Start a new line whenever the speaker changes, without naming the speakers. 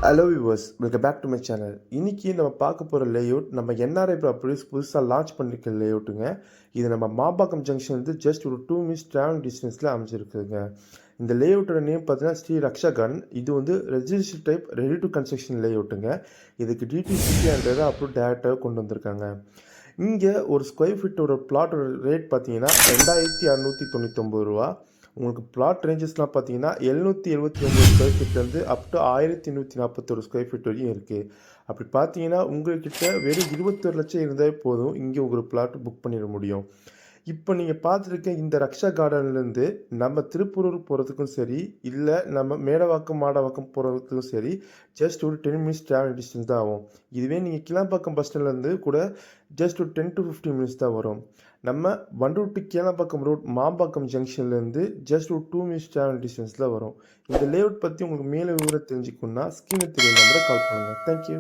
Hello viewers, welcome back to my channel. இன்றைக்கி நம்ம பார்க்க போகிற லேஅவுட் நம்ம என்ஆர்ஐ ப்ராப்பர்ட்டிஸ் புதுசாக லான்ச் பண்ணியிருக்க லேஅவுட்டுங்க. இது நம்ம மாம்பாக்கம் ஜங்ஷன் வந்து ஜஸ்ட் ஒரு 2 மினிட்ஸ் ட்ராவல் டிஸ்டன்ஸில் அமைச்சிருக்குதுங்க. இந்த லேஅவுட்டோட நேம் பார்த்தீங்கன்னா ஸ்ரீ ரக்ஷா கார்டன். இது வந்து residential type ready to construction லேஅவுட்டுங்க. இதுக்கு டிடிசிபின்றதை அப்புறம் டேரெக்டாக கொண்டு வந்திருக்காங்க. இங்கே ஒரு ஸ்கொயர் ஃபீட்டோட பிளாட்டோட ரேட் பார்த்தீங்கன்னா 2699 ரூபா. உங்களுக்கு பிளாட் ரேஞ்சஸ்லாம் பார்த்தீங்கன்னா 779 ஸ்கொயர் ஃபீட்லேருந்து அப் டு 1141 ஸ்கொயர் ஃபீட் வரையும் இருக்குது. அப்படி பார்த்தீங்கன்னா உங்கள்கிட்ட வெறும் 21 லட்சம் இருந்தாலே போதும், இங்கே உங்களுக்கு பிளாட் புக் பண்ணிட முடியும். இப்போ நீங்கள் பார்த்துருக்க இந்த ரக்ஷா கார்டன்லேருந்து நம்ம திருப்பூரூர் போகிறதுக்கும் சரி, இல்லை நம்ம மேடவாக்கம் மாடவாக்கம் போகிறதுக்கும் சரி, ஜஸ்ட் ஒரு 10 மினிட்ஸ் ட்ராவல் டிஸ்டன்ஸ் தான் ஆகும். இதுவே நீங்கள் கிளாம்பாக்கம் பஸ் ஸ்டாண்ட்லேருந்து கூட ஜஸ்ட் ஒரு 10 to 15 மினிட்ஸ் தான் வரும். நம்ம வண்டூர் டு கேளம்பாக்கம் ரோட் மாம்பாக்கம் ஜங்ஷன்லேருந்து ஜஸ்ட் ஒரு 2 மினிட்ஸ் ட்ராவல் டிஸ்டன்ஸில் வரும். இந்த லேஅவுட் பற்றி உங்களுக்கு மேலே விவரம் தெரிஞ்சுக்கணுன்னா ஸ்க்ரீனில் தெரிய நம்பரை கால் பண்ணுங்கள். தேங்க்யூ.